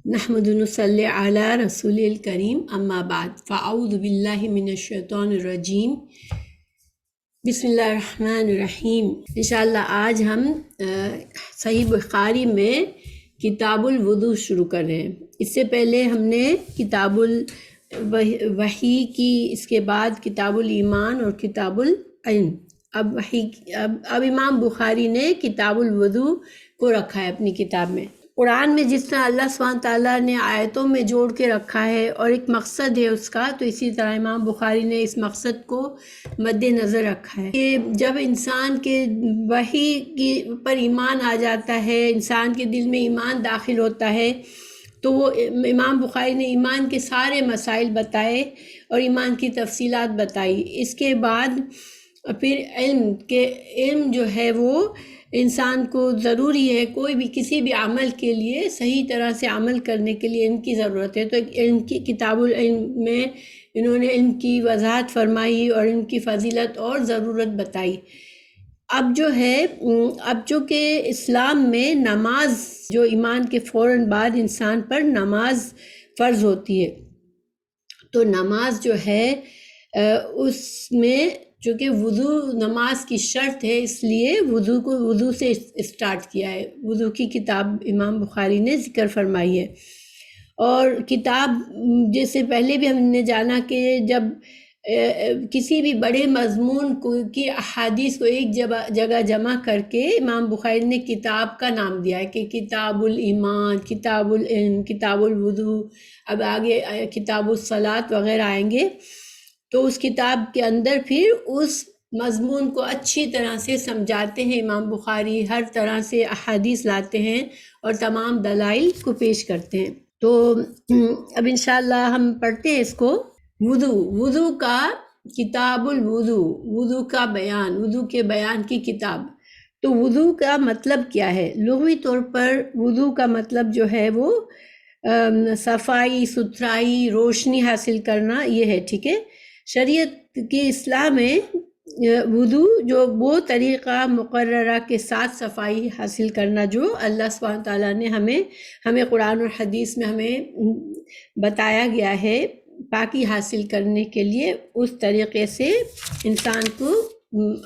نحمد نصلی علی رسول الکریم اما بعد فاعوذ باللہ من الشیطان الرجیم بسم اللہ الرحمن الرحیم۔ انشاءاللہ آج ہم صحیح بخاری میں کتاب الوضو شروع کر رہے ہیں۔ اس سے پہلے ہم نے کتاب الوحی کی، اس کے بعد کتاب الایمان اور کتاب العلم۔ اب امام بخاری نے کتاب الوضو کو رکھا ہے اپنی کتاب میں۔ قرآن میں جس طرح اللہ سبحانہ تعالیٰ نے آیتوں میں جوڑ کے رکھا ہے اور ایک مقصد ہے اس کا، تو اسی طرح امام بخاری نے اس مقصد کو مد نظر رکھا ہے کہ جب انسان کے وحی کی پر ایمان آ جاتا ہے، انسان کے دل میں ایمان داخل ہوتا ہے، تو وہ امام بخاری نے ایمان کے سارے مسائل بتائے اور ایمان کی تفصیلات بتائی۔ اس کے بعد پھر علم جو ہے وہ انسان کو ضروری ہے، کوئی بھی کسی بھی عمل کے لیے صحیح طرح سے عمل کرنے کے لیے علم کی ضرورت ہے۔ تو علم کی کتاب العلم میں انہوں نے علم کی وضاحت فرمائی اور علم کی فضیلت اور ضرورت بتائی۔ اب چونکہ اسلام میں نماز جو ایمان کے فوراً بعد انسان پر نماز فرض ہوتی ہے، تو نماز جو ہے اس میں چونکہ وضو نماز کی شرط ہے، اس لیے وضو سے اسٹارٹ کیا ہے۔ وضو کی کتاب امام بخاری نے ذکر فرمائی ہے۔ اور کتاب جیسے پہلے بھی ہم نے جانا کہ جب کسی بھی بڑے مضمون کی احادیث کو ایک جگہ جمع کر کے امام بخاری نے کتاب کا نام دیا ہے کہ کتاب الایمان، کتاب العلم، کتاب الوضو، اب آگے کتاب الصلاۃ وغیرہ آئیں گے۔ تو اس کتاب کے اندر پھر اس مضمون کو اچھی طرح سے سمجھاتے ہیں امام بخاری، ہر طرح سے احادیث لاتے ہیں اور تمام دلائل کو پیش کرتے ہیں۔ تو اب انشاءاللہ ہم پڑھتے ہیں اس کو۔ وضو کا کتاب الوضو، وضو کا بیان، وضو کے بیان کی کتاب۔ تو وضو کا مطلب کیا ہے؟ لغوی طور پر وضو کا مطلب جو ہے وہ صفائی، ستھرائی، روشنی حاصل کرنا، یہ ہے، ٹھیک ہے۔ شریعت کی اصلاح میں وضو جو وہ طریقہ مقررہ کے ساتھ صفائی حاصل کرنا جو اللہ سبحانہ تعالیٰ نے ہمیں قرآن اور حدیث میں ہمیں بتایا گیا ہے، پاکی حاصل کرنے کے لیے اس طریقے سے انسان کو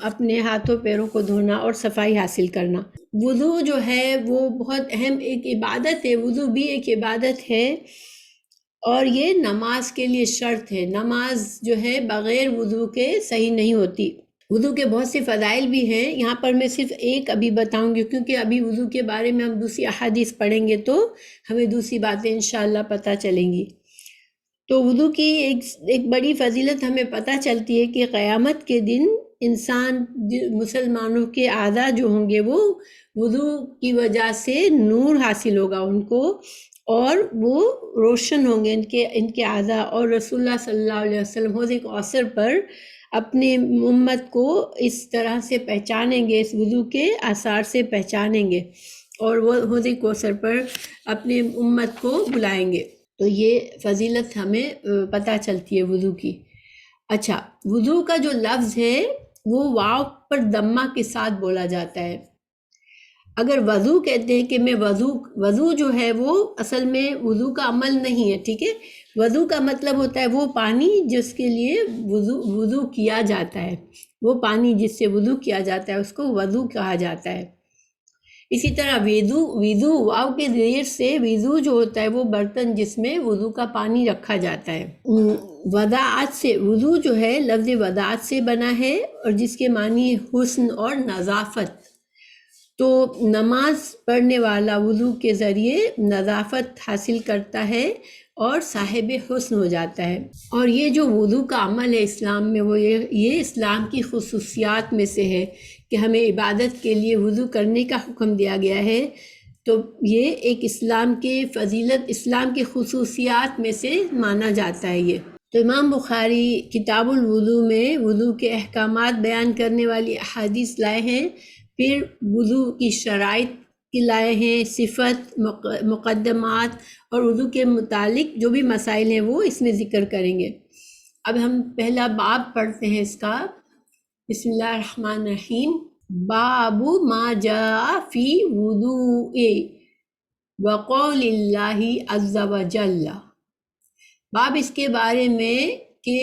اپنے ہاتھوں پیروں کو دھونا اور صفائی حاصل کرنا۔ وضو جو ہے وہ بہت اہم ایک عبادت ہے، وضو بھی ایک عبادت ہے اور یہ نماز کے لیے شرط ہے۔ نماز جو ہے بغیر وضو کے صحیح نہیں ہوتی۔ وضو کے بہت سے فضائل بھی ہیں، یہاں پر میں صرف ایک ابھی بتاؤں گی کیونکہ ابھی وضو کے بارے میں ہم دوسری احادیث پڑھیں گے تو ہمیں دوسری باتیں انشاءاللہ پتہ چلیں گی۔ تو وضو کی ایک بڑی فضیلت ہمیں پتہ چلتی ہے کہ قیامت کے دن انسان مسلمانوں کے اعضاء جو ہوں گے وہ وضو کی وجہ سے نور حاصل ہوگا ان کو اور وہ روشن ہوں گے ان کے اعضاء، اور رسول اللہ صلی اللہ علیہ وسلم حوض کوثر پر اپنے امت کو اس طرح سے پہچانیں گے، اس وضو کے آثار سے پہچانیں گے اور وہ حوض کوثر پر اپنے امت کو بلائیں گے۔ تو یہ فضیلت ہمیں پتہ چلتی ہے وضو کی۔ اچھا، وضو کا جو لفظ ہے وہ واو پر ضمہ کے ساتھ بولا جاتا ہے۔ اگر وضو کہتے ہیں کہ میں وضو جو ہے وہ اصل میں وضو کا عمل نہیں ہے، ٹھیک ہے۔ وضو کا مطلب ہوتا ہے وہ پانی جس کے لیے وضو کیا جاتا ہے، وہ پانی جس سے وضو کیا جاتا ہے اس کو وضو کہا جاتا ہے۔ اسی طرح وضو واو کے زیر سے وضو جو ہوتا ہے وہ برتن جس میں وضو کا پانی رکھا جاتا ہے۔ وداعت سے، وضو جو ہے لفظ وداعت سے بنا ہے اور جس کے معنی حسن اور نظافت۔ تو نماز پڑھنے والا وضو کے ذریعے نظافت حاصل کرتا ہے اور صاحب حسن ہو جاتا ہے۔ اور یہ جو وضو کا عمل ہے اسلام میں، وہ یہ اسلام کی خصوصیات میں سے ہے کہ ہمیں عبادت کے لیے وضو کرنے کا حکم دیا گیا ہے۔ تو یہ ایک اسلام کے فضیلت، اسلام کی خصوصیات میں سے مانا جاتا ہے یہ۔ تو امام بخاری کتاب الوضو میں وضو کے احکامات بیان کرنے والی احادیث لائے ہیں، پھر وضو کی شرائط کی لائے ہیں، صفت، مقدمات اور وضو کے متعلق جو بھی مسائل ہیں وہ اس میں ذکر کریں گے۔ اب ہم پہلا باب پڑھتے ہیں اس کا۔ بسم اللہ الرحمن الرحیم۔ باب ما جاء فی وضوء، وقول اللہ عز وجل، باب اس کے بارے میں کہ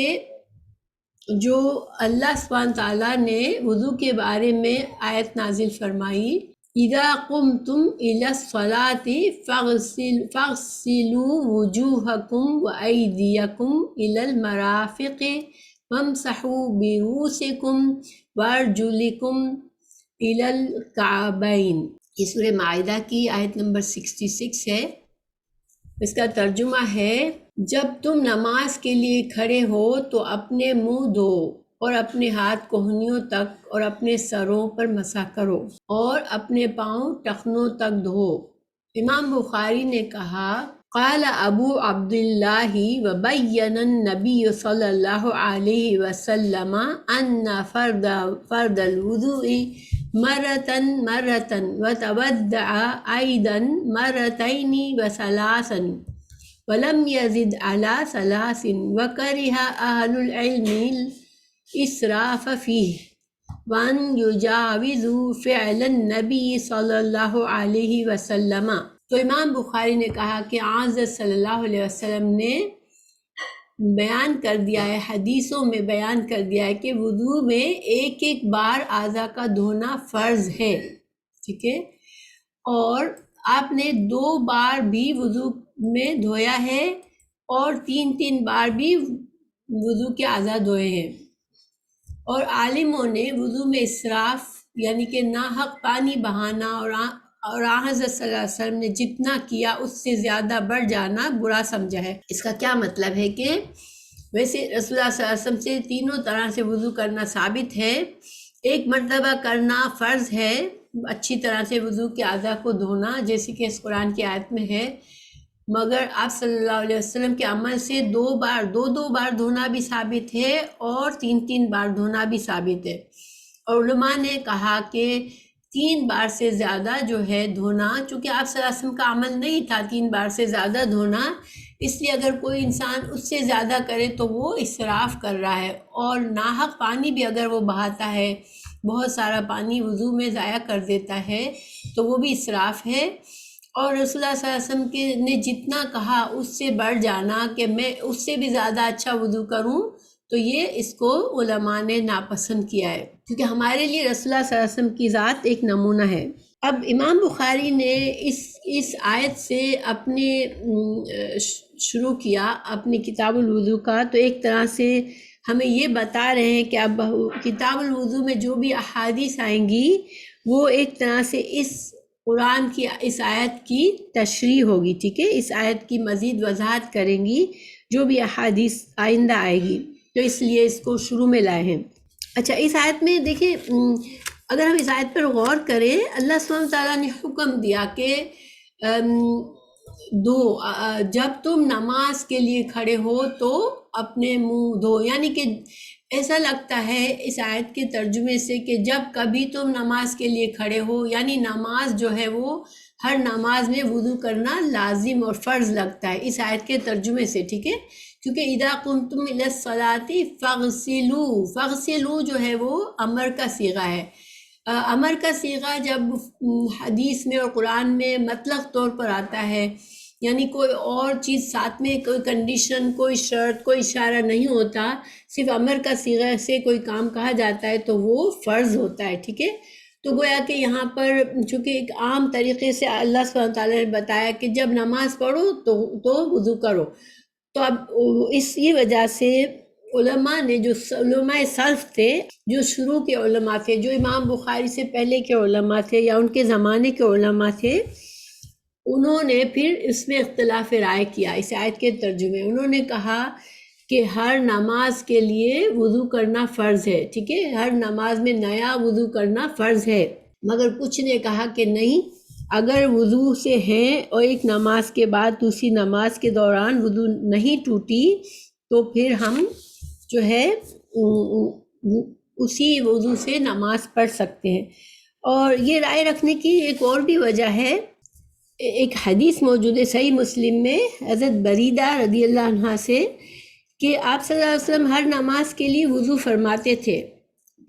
جو اللہ سبحانہ تعالیٰ نے وضو کے بارے میں آیت نازل فرمائی، اذا قمتم الى الصلاة فاغسلوا وجوہکم وایدیکم الى المرافق وامسحوا برؤوسکم وارجلکم الى الکعبین۔ یہ سورہ مائدہ کی آیت نمبر 66 ہے۔ اس کا ترجمہ ہے، جب تم نماز کے لیے کھڑے ہو تو اپنے منہ دھو اور اپنے ہاتھ کوہنیوں تک اور اپنے سروں پر مسح کرو اور اپنے پاؤں ٹخنوں تک دھو۔ امام بخاری نے کہا، قال ابو عبداللہ وبین النبی صلی اللہ علیہ وسلم ان فرد الوضوء مرتن وتودع ایضا مرتین وثلاثا ولم يزد على ثلاث وكره أهل العلم الإسراف فيه وأن يجاوزوا فعل النبي صلی اللہ علیہ وسلم۔ تو امام بخاری نے کہا کہ حضرت صلی اللہ علیہ وسلم نے بیان کر دیا ہے، حدیثوں میں بیان کر دیا ہے کہ وضو میں ایک ایک بار اعضاء کا دھونا فرض ہے، ٹھیک ہے، اور آپ نے 2 بار بھی وضو میں دھویا ہے اور 3 بار بھی وضو کے اعضاء دھوئے ہیں۔ اور عالموں نے وضو میں اسراف یعنی کہ ناحق پانی بہانا اور حضرت صلی اللہ علیہ وسلم نے جتنا کیا اس سے زیادہ بڑھ جانا برا سمجھا ہے۔ اس کا کیا مطلب ہے کہ ویسے رسول اللہ صلی اللہ علیہ وسلم سے تینوں طرح سے وضو کرنا ثابت ہے، ایک مرتبہ کرنا فرض ہے، اچھی طرح سے وضو کے اعضاء کو دھونا جیسے کہ اس قرآن کی آیت میں ہے، مگر آپ صلی اللہ علیہ وسلم کے عمل سے 2 بار دھونا بھی ثابت ہے اور 3 بار دھونا بھی ثابت ہے۔ اور علماء نے کہا کہ 3 بار سے زیادہ جو ہے دھونا، چونکہ آپ صلی اللہ علیہ وسلم کا عمل نہیں تھا 3 بار سے زیادہ دھونا، اس لیے اگر کوئی انسان اس سے زیادہ کرے تو وہ اسراف کر رہا ہے، اور ناحق پانی بھی اگر وہ بہاتا ہے، بہت سارا پانی وضو میں ضائع کر دیتا ہے تو وہ بھی اسراف ہے۔ اور رسول اللہ صلی اللہ علیہ وسلم نے جتنا کہا اس سے بڑھ جانا کہ میں اس سے بھی زیادہ اچھا وضو کروں، تو یہ اس کو علماء نے ناپسند کیا ہے، کیونکہ ہمارے لیے رسول اللہ صلی اللہ علیہ وسلم کی ذات ایک نمونہ ہے۔ اب امام بخاری نے اس آیت سے اپنے شروع کیا اپنی کتاب الوضو کا، تو ایک طرح سے ہمیں یہ بتا رہے ہیں کہ اب کتاب الوضو میں جو بھی احادیث آئیں گی وہ ایک طرح سے اس قرآن کی اس آیت کی تشریح ہوگی، ٹھیک ہے، اس آیت کی مزید وضاحت کریں گی جو بھی احادیث آئندہ آئے گی، تو اس لیے اس کو شروع میں لائے ہیں۔ اچھا، اس آیت میں دیکھیں، اگر ہم اس آیت پر غور کریں، اللہ سبحانہ تعالیٰ نے حکم دیا کہ جب تم نماز کے لیے کھڑے ہو تو اپنے منہ دھو، یعنی کہ ایسا لگتا ہے اس آیت کے ترجمے سے کہ جب کبھی تم نماز کے لیے کھڑے ہو، یعنی نماز جو ہے وہ ہر نماز میں وضو کرنا لازم اور فرض لگتا ہے اس آیت کے ترجمے سے، ٹھیک ہے، کیونکہ اذا قمتم الی الصلاۃ فاغسلوا جو ہے وہ امر کا صیغہ ہے۔ امر کا صیغہ جب حدیث میں اور قرآن میں مطلق طور پر آتا ہے، یعنی کوئی اور چیز ساتھ میں، کوئی کنڈیشن، کوئی شرط، کوئی اشارہ نہیں ہوتا، صرف امر کا صیغہ سے کوئی کام کہا جاتا ہے تو وہ فرض ہوتا ہے، ٹھیک ہے۔ تو گویا کہ یہاں پر چونکہ ایک عام طریقے سے اللہ سبحانہ تعالیٰ نے بتایا کہ جب نماز پڑھو تو وضو کرو، تو اب اس یہ وجہ سے علماء نے، جو علماء سلف تھے، جو شروع کے علماء تھے، جو امام بخاری سے پہلے کے علماء تھے یا ان کے زمانے کے علماء تھے، انہوں نے پھر اس میں اختلاف رائے کیا اس آیت کے ترجمے۔ انہوں نے کہا کہ ہر نماز کے لیے وضو کرنا فرض ہے، ٹھیک ہے، ہر نماز میں نیا وضو کرنا فرض ہے، مگر کچھ نے کہا کہ نہیں، اگر وضو سے ہیں اور ایک نماز کے بعد دوسری نماز کے دوران وضو نہیں ٹوٹی تو پھر ہم جو ہے اسی وضو سے نماز پڑھ سکتے ہیں۔ اور یہ رائے رکھنے کی ایک اور بھی وجہ ہے، ایک حدیث موجود ہے صحیح مسلم میں حضرت بریدہ رضی اللہ عنہ سے کہ آپ صلی اللہ علیہ وسلم ہر نماز کے لیے وضو فرماتے تھے،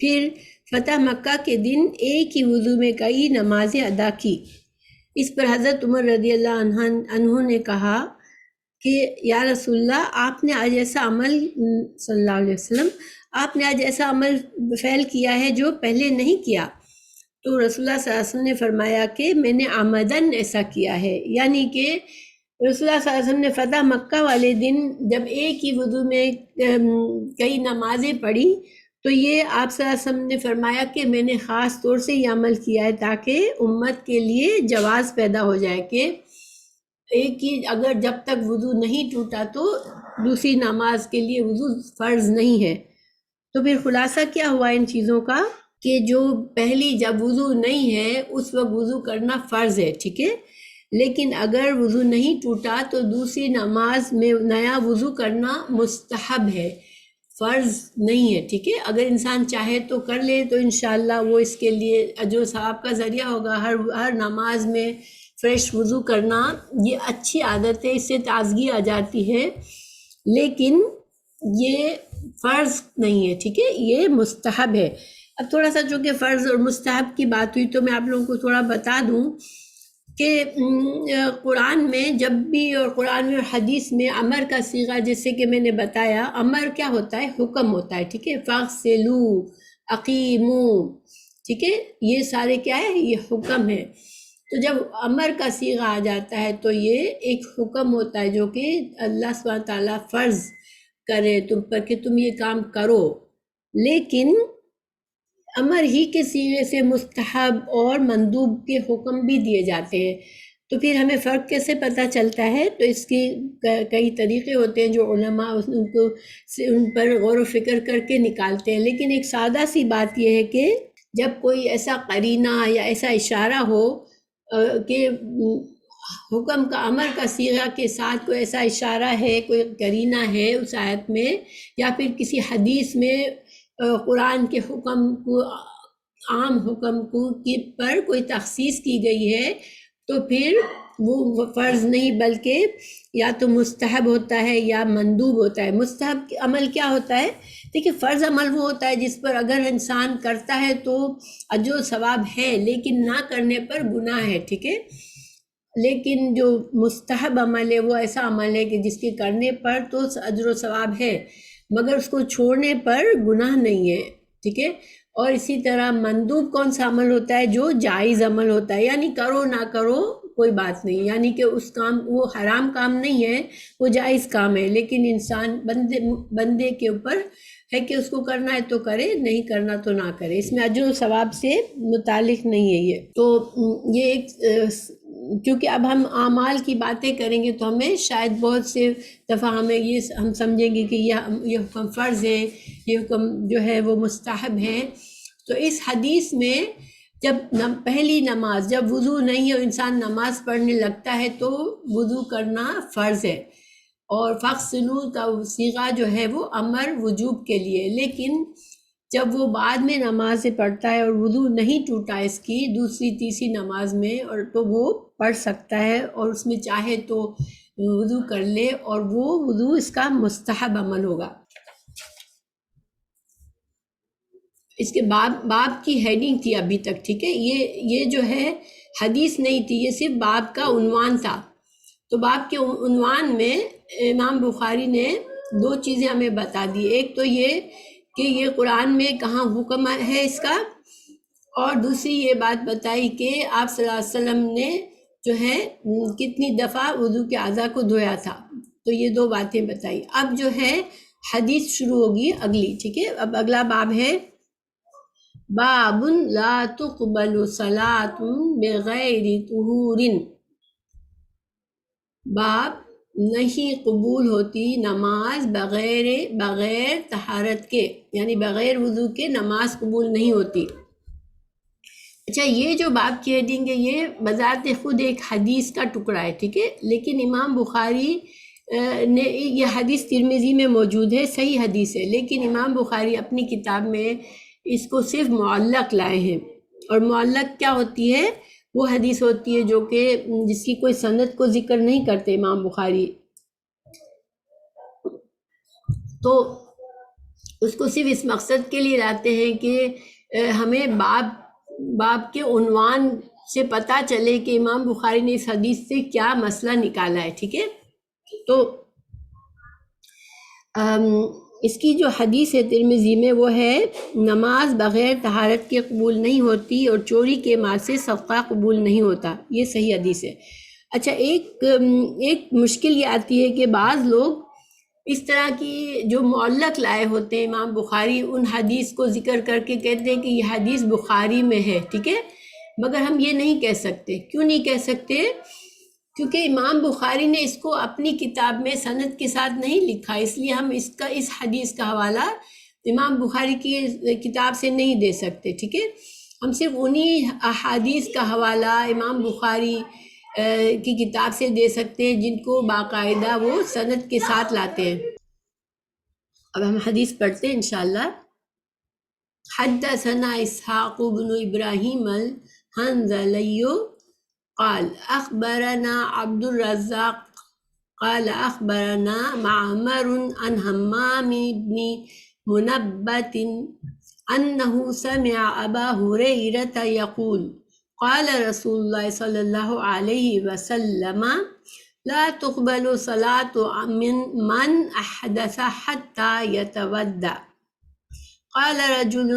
پھر فتح مکہ کے دن ایک ہی وضو میں کئی نمازیں ادا کی۔ اس پر حضرت عمر رضی اللہ عنہ نے کہا کہ یا رسول اللہ آپ نے آج ایسا عمل صلی اللہ علیہ وسلم آپ نے آج ایسا عمل فعل کیا ہے جو پہلے نہیں کیا. تو رسول اللہ صلی اللہ علیہ وسلم نے فرمایا کہ میں نے آمدن ایسا کیا ہے، یعنی کہ رسول اللہ صلی اللہ علیہ وسلم نے فتح مکہ والے دن جب ایک ہی وضو میں کئی نمازیں پڑھی تو یہ آپ صلی اللہ علیہ وسلم نے فرمایا کہ میں نے خاص طور سے یہ عمل کیا ہے تاکہ امت کے لیے جواز پیدا ہو جائے کہ ایک ہی اگر جب تک وضو نہیں ٹوٹا تو دوسری نماز کے لیے وضو فرض نہیں ہے. تو پھر خلاصہ کیا ہوا ان چیزوں کا کہ جو پہلی جب وضو نہیں ہے اس وقت وضو کرنا فرض ہے، ٹھیک ہے، لیکن اگر وضو نہیں ٹوٹا تو دوسری نماز میں نیا وضو کرنا مستحب ہے، فرض نہیں ہے، ٹھیک ہے. اگر انسان چاہے تو کر لے تو انشاءاللہ وہ اس کے لیے اجر و ثواب کا ذریعہ ہوگا. ہر نماز میں فریش وضو کرنا یہ اچھی عادت ہے، اس سے تازگی آ جاتی ہے، لیکن یہ فرض نہیں ہے، ٹھیک ہے، یہ مستحب ہے. اب تھوڑا سا چونکہ فرض اور مستحب کی بات ہوئی تو میں آپ لوگوں کو تھوڑا بتا دوں کہ قرآن میں جب بھی اور قرآن میں اور حدیث میں امر کا صیغہ جیسے کہ میں نے بتایا، امر کیا ہوتا ہے؟ حکم ہوتا ہے، ٹھیک ہے. فاغسلوا، اقیموا، ٹھیک ہے، یہ سارے کیا ہے؟ یہ حکم ہے. تو جب امر کا صیغہ آ جاتا ہے تو یہ ایک حکم ہوتا ہے جو کہ اللہ سبحانہ تعالیٰ فرض کرے تم پر کہ تم یہ کام کرو، لیکن امر ہی کے صیغے سے مستحب اور مندوب کے حکم بھی دیے جاتے ہیں. تو پھر ہمیں فرق کیسے پتہ چلتا ہے؟ تو اس کی کئی طریقے ہوتے ہیں جو علماء ان پر غور و فکر کر کے نکالتے ہیں، لیکن ایک سادہ سی بات یہ ہے کہ جب کوئی ایسا قرینہ یا ایسا اشارہ ہو کہ حکم کا امر کا صیغہ کے ساتھ کوئی ایسا اشارہ ہے، کوئی قرینہ ہے اس آیت میں یا پھر کسی حدیث میں قرآن کے حکم کو عام حکم کو پر کوئی تخصیص کی گئی ہے تو پھر وہ فرض نہیں بلکہ یا تو مستحب ہوتا ہے یا مندوب ہوتا ہے. مستحب عمل کیا ہوتا ہے؟ دیکھیے فرض عمل وہ ہوتا ہے جس پر اگر انسان کرتا ہے تو اجر و ثواب ہے لیکن نہ کرنے پر گناہ ہے، ٹھیک ہے. لیکن جو مستحب عمل ہے وہ ایسا عمل ہے کہ جس کے کرنے پر تو اجر و ثواب ہے مگر اس کو چھوڑنے پر گناہ نہیں ہے، ٹھیک ہے. اور اسی طرح مندوب کون سا عمل ہوتا ہے؟ جو جائز عمل ہوتا ہے، یعنی کرو نہ کرو کوئی بات نہیں، یعنی کہ اس کام وہ حرام کام نہیں ہے، وہ جائز کام ہے، لیکن انسان بندے کے اوپر ہے کہ اس کو کرنا ہے تو کرے، نہیں کرنا تو نہ کرے. اس میں اجر و ثواب سے متعلق نہیں ہے یہ. تو یہ ایک کیونکہ اب ہم اعمال کی باتیں کریں گے تو ہمیں شاید بہت سے دفعہ ہم سمجھیں گے کہ یہ حکم فرض ہے، یہ حکم جو ہے وہ مستحب ہے. تو اس حدیث میں جب پہلی نماز جب وضو نہیں ہے انسان نماز پڑھنے لگتا ہے تو وضو کرنا فرض ہے، اور فاغسلوا کا صیغہ جو ہے وہ امر وجوب کے لیے. لیکن جب وہ بعد میں نماز پڑھتا ہے اور وضو نہیں ٹوٹا اس کی دوسری تیسری نماز میں اور تو وہ پڑھ سکتا ہے اور اس میں چاہے تو وضو کر لے اور وہ وضو اس کا مستحب عمل ہوگا. اس کے باب کی ہیڈنگ تھی ابھی تک، ٹھیک ہے. یہ جو ہے حدیث نہیں تھی، یہ صرف باب کا عنوان تھا. تو باب کے عنوان میں امام بخاری نے دو چیزیں ہمیں بتا دی. ایک تو یہ کہ یہ قرآن میں کہاں حکم ہے اس کا، اور دوسری یہ بات بتائی کہ آپ صلی اللہ علیہ وسلم نے جو ہے کتنی دفعہ وضو کے اعضاء کو دھویا تھا. تو یہ دو باتیں بتائی. اب جو ہے حدیث شروع ہوگی اگلی، ٹھیک ہے. اب اگلا باب ہے باب لا تقبل صلاۃ بغیر طہور. باب نہیں قبول ہوتی نماز بغیر طہارت کے، یعنی بغیر وضو کے نماز قبول نہیں ہوتی. اچھا، یہ جو باب کی ہیڈنگ ہے یہ بذات خود ایک حدیث کا ٹکڑا ہے، ٹھیک ہے. لیکن امام بخاری نے یہ حدیث ترمذی میں موجود ہے، صحیح حدیث ہے، لیکن امام بخاری اپنی کتاب میں اس کو صرف معلق لائے ہیں. اور معلق کیا ہوتی ہے؟ وہ حدیث ہوتی ہے جو کہ جس کی کوئی سند کو ذکر نہیں کرتے امام بخاری، تو اس کو صرف اس مقصد کے لیے لاتے ہیں کہ ہمیں باب کے عنوان سے پتہ چلے کہ امام بخاری نے اس حدیث سے کیا مسئلہ نکالا ہے، ٹھیک ہے؟ تو اس کی جو حدیث ہے ترمذی میں وہ ہے نماز بغیر طہارت کے قبول نہیں ہوتی اور چوری کے مال سے صدقہ قبول نہیں ہوتا، یہ صحیح حدیث ہے۔ اچھا، ایک مشکل یہ آتی ہے کہ بعض لوگ اس طرح کی جو معلق لائے ہوتے ہیں امام بخاری، ان حدیث کو ذکر کر کے کہتے ہیں کہ یہ حدیث بخاری میں ہے، ٹھیک ہے؟ مگر ہم یہ نہیں کہہ سکتے۔ کیوں نہیں کہہ سکتے؟ کیونکہ امام بخاری نے اس کو اپنی کتاب میں سند کے ساتھ نہیں لکھا، اس لیے ہم اس حدیث کا حوالہ امام بخاری کی کتاب سے نہیں دے سکتے، ٹھیک ہے؟ ہم صرف انہی احادیث کا حوالہ امام بخاری کی کتاب سے دے سکتے ہیں جن کو باقاعدہ وہ سند کے ساتھ لاتے ہیں۔ اب ہم حدیث پڑھتے ہیں انشاءاللہ۔ حدثنا اسحاق بن ابراہیم الحنظلی قال اخبرنا عبد الرزاق قال اخبرنا معمر عن حمام بن منبت انه سمع ابا هريرة يقول قال رسول الله صلی اللہ علیہ وسلم لا تقبل صلاة من احدث حتى يتودع۔ قال رجل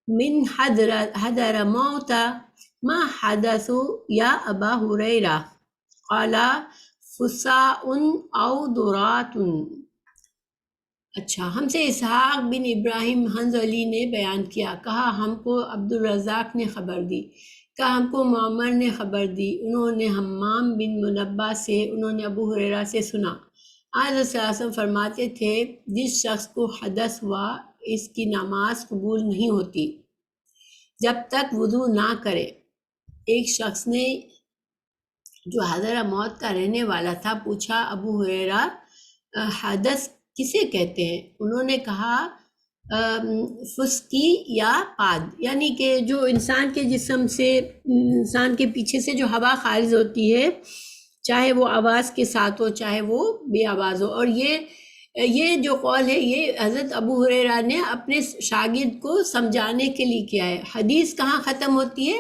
من حضر موت ما حدث یا ابا ہریرہ؟ قال فساء او درات۔ اچھا، ہم سے اسحاق بن ابراہیم حنظلی نے بیان کیا، کہا ہم کو عبد الرزاق نے خبر دی، کہا ہم کو معمر نے خبر دی، انہوں نے حمام بن منبہ سے، انہوں نے ابو ہریرہ سے سنا۔ آج صلی اللہ علیہ وسلم فرماتے تھے جس شخص کو حدث ہوا اس کی نماز قبول نہیں ہوتی جب تک وضو نہ کرے۔ ایک شخص نے جو حضر موت کا رہنے والا تھا پوچھا ابو ہریرہ حدث کسے کہتے ہیں؟ انہوں نے کہا فسکی یا پاد، یعنی کہ جو انسان کے جسم سے، انسان کے پیچھے سے جو ہوا خارج ہوتی ہے، چاہے وہ آواز کے ساتھ ہو چاہے وہ بے آواز ہو۔ اور یہ جو قول ہے یہ حضرت ابو ہریرہ نے اپنے شاگرد کو سمجھانے کے لیے کیا ہے۔ حدیث کہاں ختم ہوتی ہے؟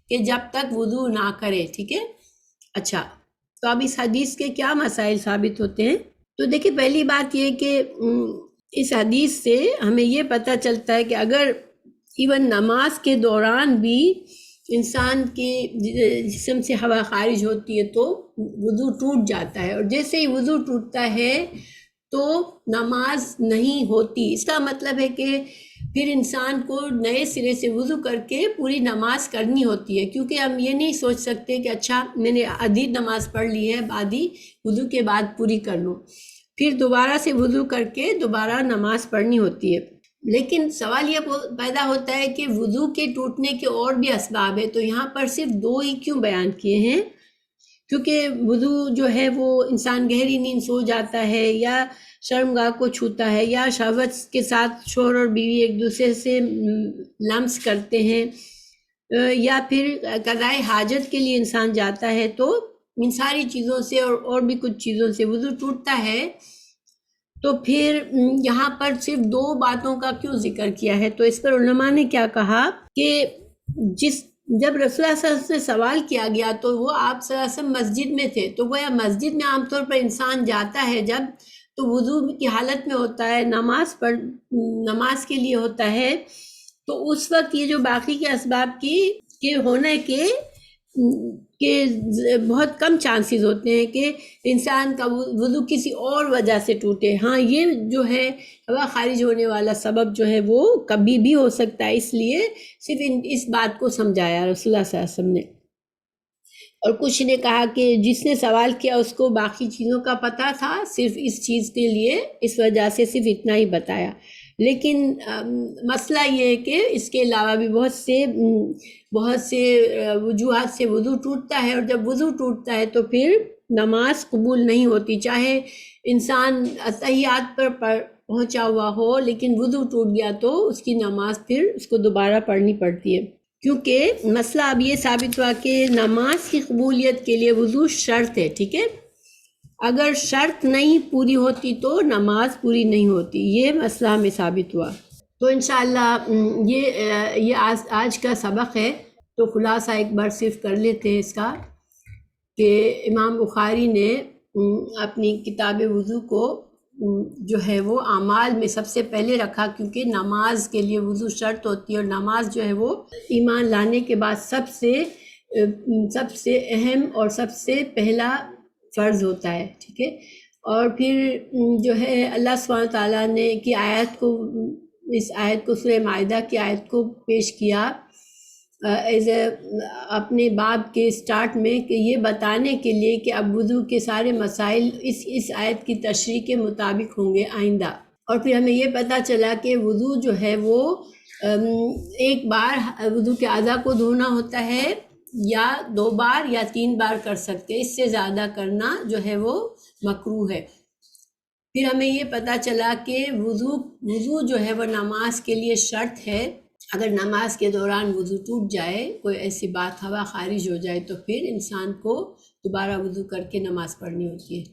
کہ جب تک وضو نہ کرے، ٹھیک ہے؟ اچھا، تو اب اس حدیث کے کیا مسائل ثابت ہوتے ہیں؟ تو دیکھیں، پہلی بات یہ کہ اس حدیث سے ہمیں یہ پتہ چلتا ہے کہ اگر ایون نماز کے دوران بھی انسان کے جسم سے ہوا خارج ہوتی ہے تو وضو ٹوٹ جاتا ہے، اور جیسے ہی وضو ٹوٹتا ہے تو نماز نہیں ہوتی۔ اس کا مطلب ہے کہ پھر انسان کو نئے سرے سے وضو کر کے پوری نماز کرنی ہوتی ہے، کیونکہ ہم یہ نہیں سوچ سکتے کہ اچھا میں نے آدھی نماز پڑھ لی ہے، آدھی وضو کے بعد پوری کر لوں، پھر دوبارہ سے وضو کر کے دوبارہ نماز پڑھنی ہوتی ہے۔ لیکن سوال یہ پیدا ہوتا ہے کہ وضو کے ٹوٹنے کے اور بھی اسباب ہے، تو یہاں پر صرف 2 ہی کیوں بیان کیے ہیں؟ کیونکہ وضو جو ہے وہ انسان گہری نیند سو جاتا ہے، یا شرمگاہ کو چھوتا ہے، یا شہوت کے ساتھ شوہر اور بیوی ایک دوسرے سے لمس کرتے ہیں، یا پھر قضائے حاجت کے لیے انسان جاتا ہے، تو ان ساری چیزوں سے اور بھی کچھ چیزوں سے وضو ٹوٹتا ہے۔ تو پھر یہاں پر صرف 2 باتوں کا کیوں ذکر کیا ہے؟ تو اس پر علماء نے کیا کہا کہ جب رسول اللہ صلی اللہ علیہ وسلم سے سوال کیا گیا تو وہ آپ صلی اللہ علیہ وسلم مسجد میں تھے، تو گویا مسجد میں عام طور پر انسان جاتا ہے جب تو وضو کی حالت میں ہوتا ہے، نماز کے لیے ہوتا ہے، تو اس وقت یہ جو باقی کے اسباب کے ہونے کے بہت کم چانسز ہوتے ہیں کہ انسان کا وضو کسی اور وجہ سے ٹوٹے۔ ہاں، یہ جو ہے ہوا خارج ہونے والا سبب جو ہے وہ کبھی بھی ہو سکتا ہے، اس لیے صرف اس بات کو سمجھایا رسول اللہ صلی اللہ علیہ وسلم نے۔ اور کچھ نے کہا کہ جس نے سوال کیا اس کو باقی چیزوں کا پتہ تھا، صرف اس چیز کے لیے اس وجہ سے صرف اتنا ہی بتایا۔ لیکن مسئلہ یہ ہے کہ اس کے علاوہ بھی بہت سے وجوہات سے وضو ٹوٹتا ہے، اور جب وضو ٹوٹتا ہے تو پھر نماز قبول نہیں ہوتی، چاہے انسان تحیات پر پہنچا ہوا ہو، لیکن وضو ٹوٹ گیا تو اس کی نماز پھر اس کو دوبارہ پڑھنی پڑتی ہے۔ کیونکہ مسئلہ اب یہ ثابت ہوا کہ نماز کی قبولیت کے لیے وضو شرط ہے، ٹھیک ہے؟ اگر شرط نہیں پوری ہوتی تو نماز پوری نہیں ہوتی، یہ مسئلہ ہمیں ثابت ہوا۔ تو انشاءاللہ یہ آج کا سبق ہے۔ تو خلاصہ ایک بار صرف کر لیتے ہیں اس کا کہ امام بخاری نے اپنی کتاب وضو کو جو ہے وہ اعمال میں سب سے پہلے رکھا، کیونکہ نماز کے لیے وضو شرط ہوتی ہے، اور نماز جو ہے وہ ایمان لانے کے بعد سب سے اہم اور سب سے پہلا فرض ہوتا ہے، ٹھیک ہے۔ اور پھر جو ہے اللہ سبحانہ تعالیٰ نے اس آیت کو سورہ مائدہ کی آیت کو پیش کیا اپنے باب کے سٹارٹ میں، کہ یہ بتانے کے لیے کہ اب وضو کے سارے مسائل اس آیت کی تشریح کے مطابق ہوں گے آئندہ۔ اور پھر ہمیں یہ پتہ چلا کہ وضو جو ہے وہ ایک بار وضو کے اعضاء کو دھونا ہوتا ہے، یا 2 بار یا 3 بار کر سکتے، اس سے زیادہ کرنا جو ہے وہ مکروہ ہے۔ پھر ہمیں یہ پتہ چلا کہ وضو جو ہے وہ نماز کے لیے شرط ہے۔ اگر نماز کے دوران وضو ٹوٹ جائے، کوئی ایسی بات ہوا خارج ہو جائے، تو پھر انسان کو دوبارہ وضو کر کے نماز پڑھنی ہوتی ہے۔